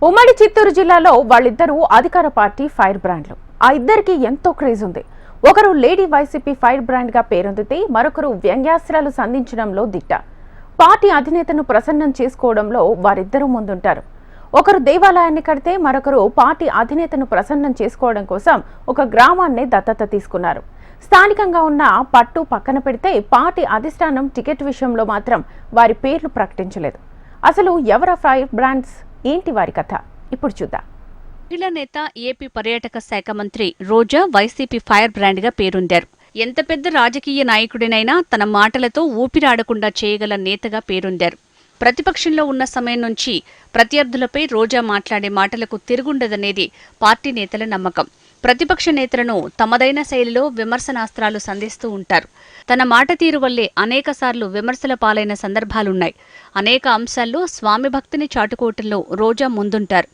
ఉమ్మడి చిత్తూరు జిల్లాలో వాళ్ళిద్దరూ అధికార పార్టీ ఫైర్ బ్రాండ్లు. ఆ ఇద్దరికి ఎంతో క్రేజ్ ఉంది. ఒకరు లేడీ వైసీపీ ఫైర్ బ్రాండ్ గా పేరొందితే మరొకరు వ్యంగ్యాస్త్రాలు సంధించడంలో దిట్ట. పార్టీ అధినేతను ప్రసన్నం చేసుకోవడంలో వారిద్దరూ ముందుంటారు. ఒకరు దేవాలయాన్ని కడితే మరొకరు పార్టీ అధినేతను ప్రసన్నం చేసుకోవడం కోసం ఒక గ్రామాన్నే దత్తత తీసుకున్నారు. స్థానికంగా ఉన్న పట్టు పక్కన పెడితే పార్టీ అధిష్టానం టికెట్ విషయంలో మాత్రం వారి పేర్లు ప్రకటించలేదు. అసలు ఎవర ఫైర్ బ్రాండ్స్, ఏంటి వారి కథ ఇప్పుడు చూద్దాం. మహిళా నేత, ఏపీ పర్యాటక శాఖ మంత్రి రోజా వైసీపీ ఫైర్ బ్రాండ్ గా పేరొందారు. ఎంత పెద్ద రాజకీయ నాయకుడినైనా తన మాటలతో ఊపిరాడకుండా చేయగల నేతగా పేరొందారు. ప్రతిపక్షంలో ఉన్న సమయం నుంచి ప్రత్యర్థులపై రోజా మాట్లాడే మాటలకు తిరుగుండదనేది పార్టీ నేతల నమ్మకం. ప్రతిపక్ష నేతలను తమదైన శైలిలో విమర్శనాస్త్రాలు సంధిస్తూ ఉంటారు. తన మాట తీరు వల్లే అనేకసార్లు విమర్శల పాలైన సందర్భాలున్నాయి. అనేక అంశాల్లో స్వామి భక్తిని చాటుకోవటంలో రోజా ముందుంటారు.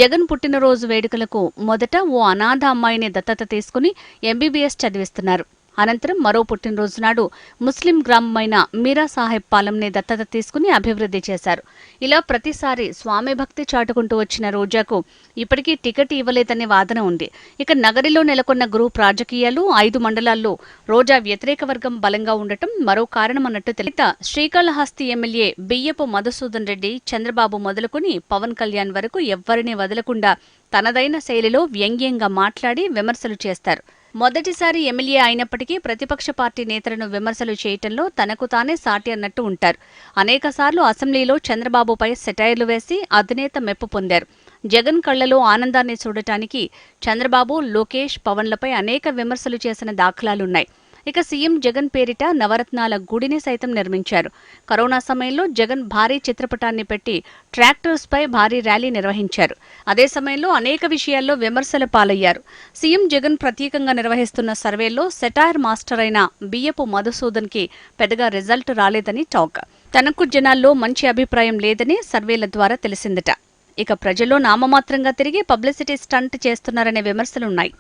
జగన్ పుట్టినరోజు వేడుకలకు మొదట ఓ అనాథ అమ్మాయిని దత్తత తీసుకుని ఎంబీబీఎస్ చదివిస్తున్నారు. అనంతరం మరో పుట్టినరోజు నాడు ముస్లిం గ్రామమైన మీరా సాహెబ్ పాలెంని దత్తత తీసుకుని అభివృద్ధి చేశారు. ఇలా ప్రతిసారి స్వామి భక్తి చాటుకుంటూ వచ్చిన రోజాకు ఇప్పటికీ టికెట్ ఇవ్వలేదనే వాదన ఉంది. ఇక నగరిలో నెలకొన్న గ్రూప్ రాజకీయాలు, 5 మండలాల్లో రోజా వ్యతిరేక వర్గం బలంగా ఉండటం మరో కారణమన్నట్టు తెలియదు. శ్రీకాళహస్తి ఎమ్మెల్యే బియ్యపు మధుసూదన్ రెడ్డి, చంద్రబాబు మొదలుకుని పవన్ కళ్యాణ్ వరకు ఎవ్వరినీ వదలకుండా తనదైన శైలిలో వ్యంగ్యంగా మాట్లాడి విమర్శలు చేస్తారు. మొదటిసారి ఎమ్మెల్యే అయినప్పటికీ ప్రతిపక్ష పార్టీ నేతలను విమర్శలు చేయటంలో తనకు తానే సాటి అన్నట్టు ఉంటారు. అనేకసార్లు అసెంబ్లీలో చంద్రబాబుపై సెటైర్లు వేసి అధినేత మెప్పు పొందారు. జగన్ కళ్లలో ఆనందాన్ని చూడటానికి చంద్రబాబు, లోకేష్, పవన్లపై అనేక విమర్శలు చేసిన దాఖలాలున్నాయి. ఇక సీఎం జగన్ పేరిట నవరత్నాల గుడిని సైతం నిర్మించారు. కరోనా సమయంలో జగన్ భారీ చిత్రపటాన్ని పెట్టి ట్రాక్టర్స్ పై భారీ ర్యాలీ నిర్వహించారు. అదే సమయంలో అనేక విషయాల్లో విమర్శల పాలయ్యారు. సీఎం జగన్ ప్రత్యేకంగా నిర్వహిస్తున్న సర్వేల్లో సెటైర్ మాస్టర్ అయిన బియ్యపు మధుసూదన్ కి పెద్దగా రిజల్ట్ రాలేదని టాక్. తనకు జనాల్లో మంచి అభిప్రాయం లేదని సర్వేల ద్వారా తెలిసిందట. ఇక ప్రజల్లో నామమాత్రంగా తిరిగి పబ్లిసిటీ స్టంట్ చేస్తున్నారనే విమర్శలున్నాయి.